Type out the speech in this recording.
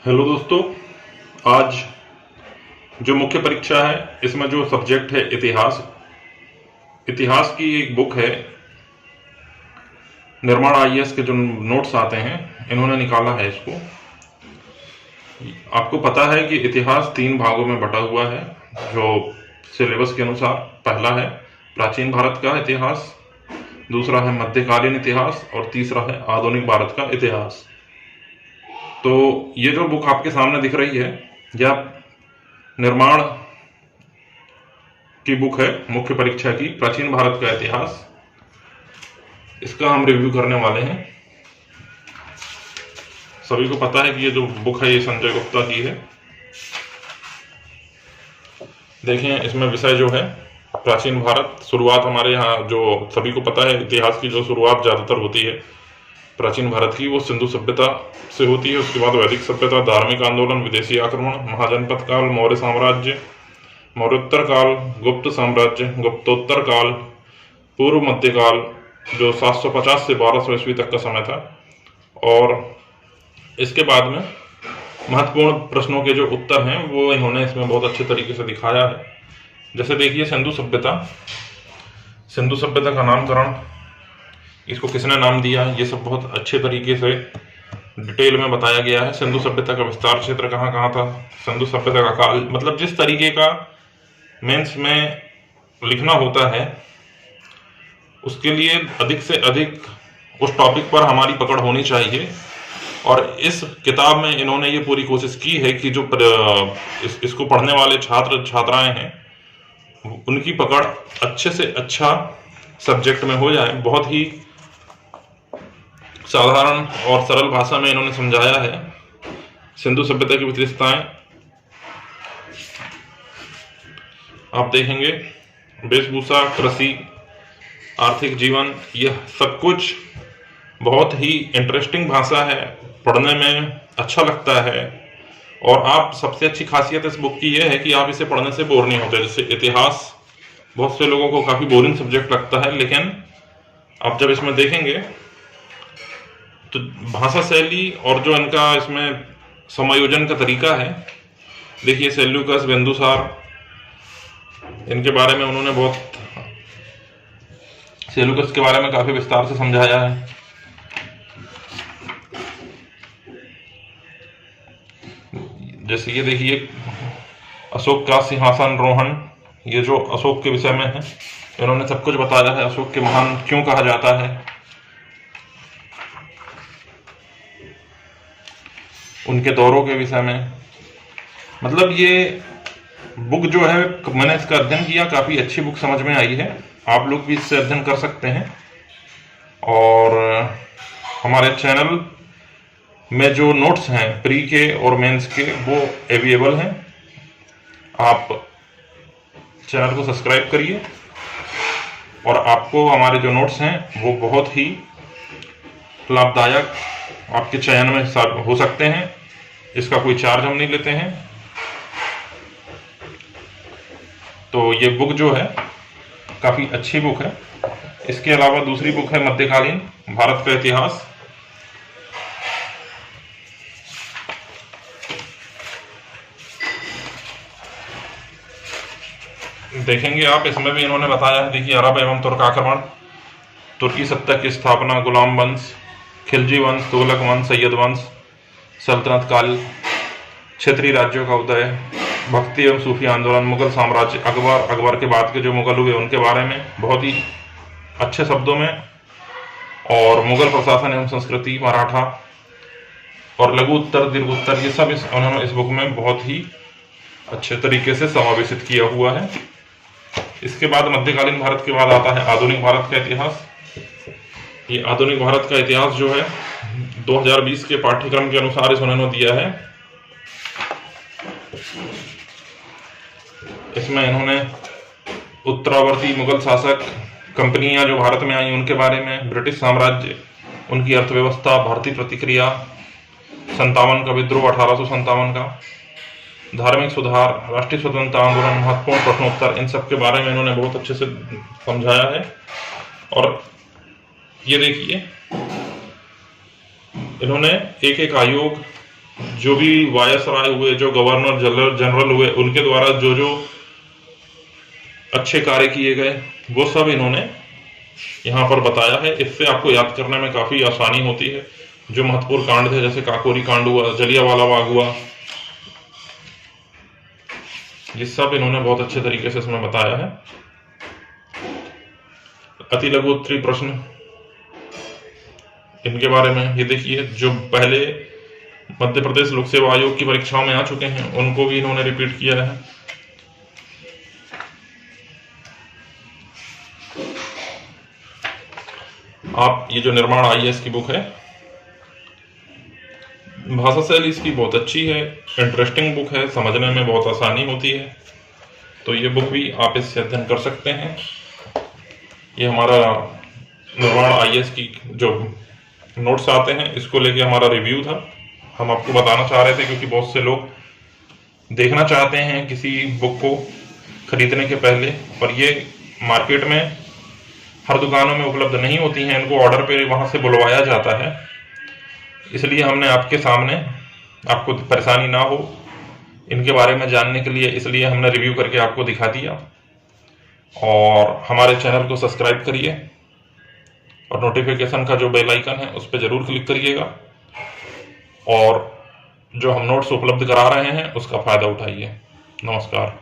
Hello दोस्तों, आज जो मुख्य परीक्षा है इसमें जो सब्जेक्ट है इतिहास। इतिहास की एक बुक है, निर्माण आईएएस के जो नोट्स आते हैं इन्होंने निकाला है इसको। आपको पता है कि इतिहास 3 भागों में बटा हुआ है जो सिलेबस के अनुसार। पहला है प्राचीन भारत का इतिहास, दूसरा है मध्यकालीन इतिहास और तीसरा है आधुनिक भारत का इतिहास। तो ये जो बुक आपके सामने दिख रही है यह निर्माण की बुक है, मुख्य परीक्षा की, प्राचीन भारत का इतिहास। इसका हम रिव्यू करने वाले हैं। सभी को पता है कि ये जो बुक है ये संजय गुप्ता की है। देखें, इसमें विषय जो है प्राचीन भारत। शुरुआत हमारे यहाँ जो सभी को पता है, इतिहास की जो शुरुआत ज़्यादातर होती है प्राचीन भारत की वो सिंधु सभ्यता से होती है। उसके बाद वैदिक सभ्यता, धार्मिक आंदोलन, विदेशी आक्रमण, महाजनपद काल, मौर्य साम्राज्य, मौर्योत्तर काल, गुप्त साम्राज्य, गुप्तोत्तर काल, पूर्व मध्यकाल जो 750 से 1200 ईस्वी तक का समय था। और इसके बाद में महत्वपूर्ण प्रश्नों के जो उत्तर हैं वो इन्होंने इसमें बहुत अच्छे तरीके से दिखाया है। जैसे देखिए, सिंधु सभ्यता का नामकरण, इसको किसने नाम दिया, ये सब बहुत अच्छे तरीके से डिटेल में बताया गया है। सिंधु सभ्यता का विस्तार क्षेत्र कहाँ कहाँ था, सिंधु सभ्यता का काल, मतलब जिस तरीके का मेंस में लिखना होता है उसके लिए अधिक से अधिक उस टॉपिक पर हमारी पकड़ होनी चाहिए। और इस किताब में इन्होंने ये पूरी कोशिश की है कि जो इसको पढ़ने वाले छात्र छात्राएं हैं उनकी पकड़ अच्छे से अच्छा सब्जेक्ट में हो जाए। बहुत ही साधारण और सरल भाषा में इन्होंने समझाया है सिंधु सभ्यता की विशेषताएं। आप देखेंगे वेशभूषा, कृषि, आर्थिक जीवन, यह सब कुछ बहुत ही इंटरेस्टिंग भाषा है, पढ़ने में अच्छा लगता है। और आप सबसे अच्छी खासियत इस बुक की यह है कि आप इसे पढ़ने से बोर नहीं होते। जैसे इतिहास बहुत से लोगों को काफ़ी बोरिंग सब्जेक्ट लगता है, लेकिन आप जब इसमें देखेंगे तो भाषा शैली और जो इनका इसमें समायोजन का तरीका है, देखिए सेल्यूकस, बिंदुसार, इनके बारे में उन्होंने सेल्यूकस के बारे में काफी विस्तार से समझाया है। जैसे ये देखिए अशोक का सिंहासन रोहण, ये जो अशोक के विषय में है इन्होंने सब कुछ बताया है। अशोक के महान क्यों कहा जाता है, उनके दौरों के विषय में। मतलब ये बुक जो है, मैंने इसका अध्ययन किया, काफ़ी अच्छी बुक समझ में आई है। आप लोग भी इससे अध्ययन कर सकते हैं। और हमारे चैनल में जो नोट्स हैं प्री के और मेंस के वो अवेलेबल हैं। आप चैनल को सब्सक्राइब करिए और आपको हमारे जो नोट्स हैं वो बहुत ही लाभदायक आपके चयन में हो सकते हैं। इसका कोई चार्ज हम नहीं लेते हैं। तो ये बुक जो है काफ़ी अच्छी बुक है। इसके अलावा दूसरी बुक है मध्यकालीन भारत का इतिहास। देखेंगे आप, इसमें भी इन्होंने बताया है। देखिए, अरब एवं तुर्क आक्रमण, तुर्की सत्ता की स्थापना, गुलाम वंश, खिलजी वंश, तुगलक वंश, सैयद वंश, सल्तनत काल, क्षेत्रीय राज्यों का उदय, भक्ति एवं सूफी आंदोलन, मुगल साम्राज्य, अकबर के बाद के जो मुगल हुए उनके बारे में बहुत ही अच्छे शब्दों में, और मुगल प्रशासन एवं संस्कृति, मराठा और लघु उत्तर, दीर्घ उत्तर, ये सब उन्होंने इस बुक में बहुत ही अच्छे तरीके से समावेशित किया हुआ है। इसके बाद मध्यकालीन भारत के बाद आता है आधुनिक भारत का इतिहास। ये आधुनिक भारत का इतिहास जो है 2020 के पाठ्यक्रम के अनुसार इन्होंने दिया है। इसमें इन्होंने उत्तरावर्ती मुगल शासक, कंपनियां जो भारत में आई उनके बारे में, ब्रिटिश साम्राज्य, उनकी अर्थव्यवस्था, भारतीय प्रतिक्रिया, 57 का विद्रोह 1857 का, धार्मिक सुधार, राष्ट्रीय स्वतंत्रता आंदोलन, महत्वपूर्ण प्रश्नोत्तर, इन सब के बारे में इन्होंने बहुत अच्छे से समझाया है। और ये देखिए, इन्होंने एक एक आयोग जो भी वायसराय हुए, जो गवर्नर जनरल हुए, उनके द्वारा जो जो अच्छे कार्य किए गए वो सब इन्होंने यहाँ पर बताया है। इससे आपको याद करने में काफी आसानी होती है। जो महत्वपूर्ण कांड थे, जैसे काकोरी कांड हुआ, जलियांवाला बाग हुआ, ये सब इन्होंने बहुत अच्छे तरीके से इसमें बताया है। अति लघु उत्तरीय प्रश्न इनके बारे में ये देखिए, जो पहले मध्य प्रदेश लोक सेवा आयोग की परीक्षाओं में आ चुके हैं उनको भी इन्होंने रिपीट किया है। आप ये जो निर्माण आईएएस की बुक है, भाषा शैली इसकी बहुत अच्छी है, इंटरेस्टिंग बुक है, समझने में बहुत आसानी होती है, तो ये बुक भी आप इससे अध्ययन कर सकते हैं। ये हमारा निर्माण आईएएस की जो नोट्स आते हैं इसको लेके हमारा रिव्यू था। हम आपको बताना चाह रहे थे क्योंकि बहुत से लोग देखना चाहते हैं किसी बुक को खरीदने के पहले, पर ये मार्केट में हर दुकानों में उपलब्ध नहीं होती हैं, इनको ऑर्डर पे वहां से बुलवाया जाता है। इसलिए हमने आपके सामने, आपको परेशानी ना हो इनके बारे में जानने के लिए, इसलिए हमने रिव्यू करके आपको दिखा दिया। और हमारे चैनल को सब्सक्राइब करिए और नोटिफिकेशन का जो बेल आइकन है उस पर जरूर क्लिक करिएगा, और जो हम नोट्स उपलब्ध करा रहे हैं उसका फायदा उठाइए। नमस्कार।